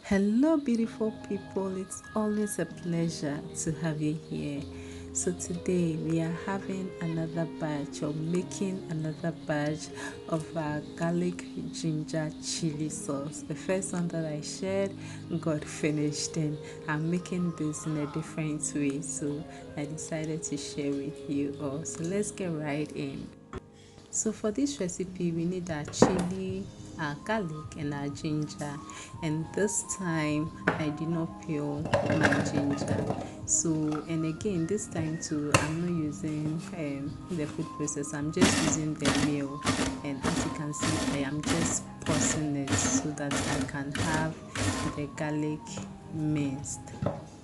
Hello, beautiful people. It's always a pleasure to have you here. So, today we are having another batch or making another batch of our garlic ginger chili sauce. The first one that I shared got finished, and I'm making this in a different way. So, I decided to share with you all. So, let's get right in. So for this recipe, we need our chili, our garlic, and our ginger. And this time, I did not peel my ginger. So, and again, this time too, I'm not using the food processor. I'm just using the mill. And as you can see, I am just pressing it so that I can have the garlic minced,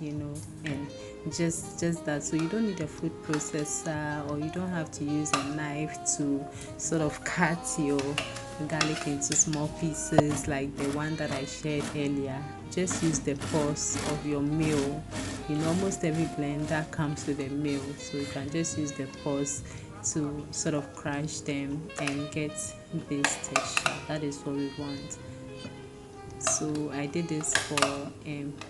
and just that. So you don't need a food processor, or you don't have to use a knife to sort of cut your garlic into small pieces like the one that I shared earlier. Just use the pulse of your mill. Almost every blender comes with a mill, so you can just use the pulse to sort of crush them and get this texture. That is what we want. So I did this for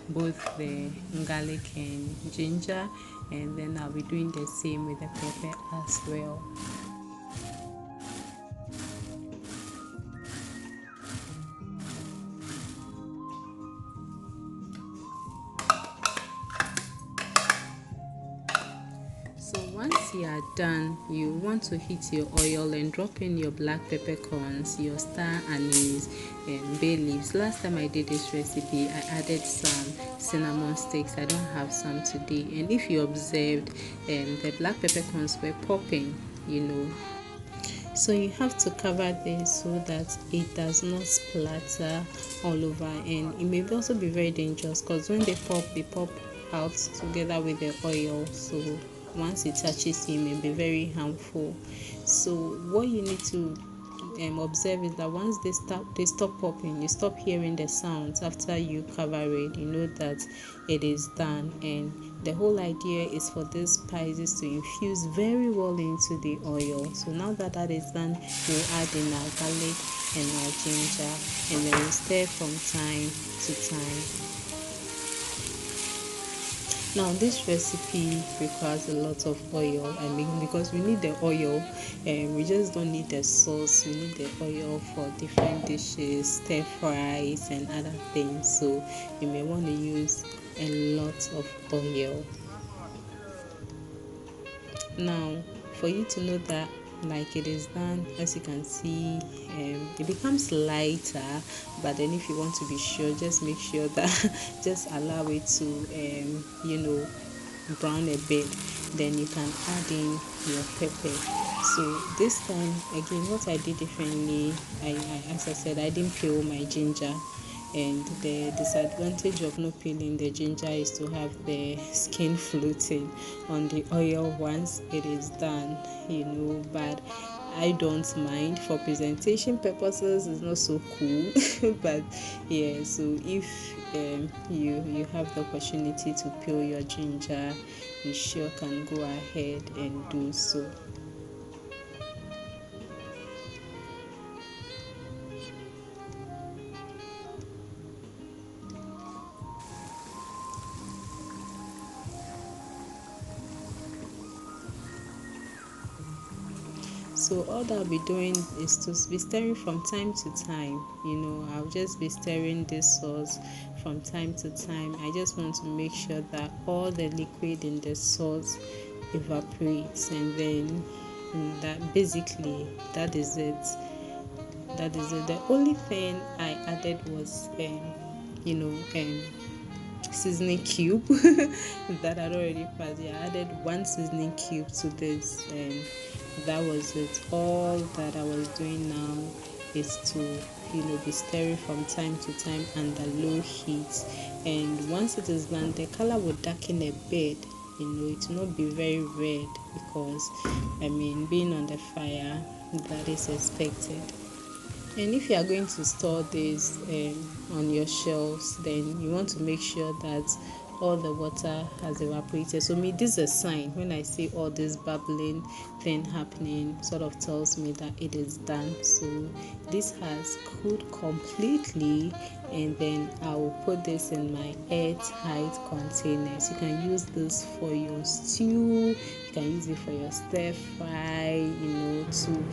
both the garlic and ginger, and then I'll be doing the same with the pepper as well. So once you are done, you want to heat your oil and drop in your black peppercorns, your star anise, and bay leaves. Last time I did this recipe, I added some cinnamon sticks. I don't have some today. And if you observed, the black peppercorns were popping. So you have to cover this so that it does not splatter all over, and it may also be very dangerous because when they pop out together with the oil. So once it touches you, it may be very harmful. So what you need to observe is that once they stop popping, you stop hearing the sounds after you cover it, you know that it is done. And the whole idea is for these spices to infuse very well into the oil. So now that that is done, we'll add in our garlic and our ginger, and then we stir from time to time. Now this recipe requires a lot of oil. I mean, because we need the oil, and we just don't need the sauce. We need the oil for different dishes, stir fries, and other things. So you may want to use a lot of oil. Now, for you to know that like it is done, as you can see, it becomes lighter. But then if you want to be sure, just make sure that just allow it to brown a bit. Then you can add in your pepper. So this time again, what I did differently, I as I said, I didn't peel my ginger. And the disadvantage of not peeling the ginger is to have the skin floating on the oil once it is done. But I don't mind. For presentation purposes, it's not so cool. But yeah, so if you have the opportunity to peel your ginger, you sure can go ahead and do so. So all that I'll be doing is to be stirring from time to time. I'll just be stirring this sauce from time to time. I just want to make sure that all the liquid in the sauce evaporates, and then that basically that is it. That is it. The only thing I added was seasoning cube that I'd already passed. Yeah, I added one seasoning cube to this, and that was it. All that I was doing now is to be stirring from time to time under low heat. And once it is done, the color will darken a bit. It will not be very red because being on the fire, that is expected. And if you are going to store this on your shelves, then you want to make sure that all the water has evaporated. So this is a sign. When I see all this bubbling thing happening, sort of tells me that it is done. So this has cooled completely, and then I will put this in my airtight containers. You can use this for your stew, you can use it for your stir fry, to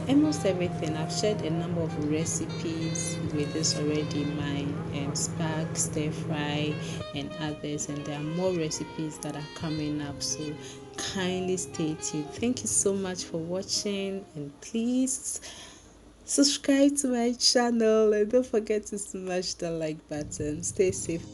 almost everything. I've shared a number of recipes with this already, my spark stir fry and others, and there are more recipes that are coming up, so kindly stay tuned. Thank you so much for watching, and please subscribe to my channel and don't forget to smash the like button. Stay safe.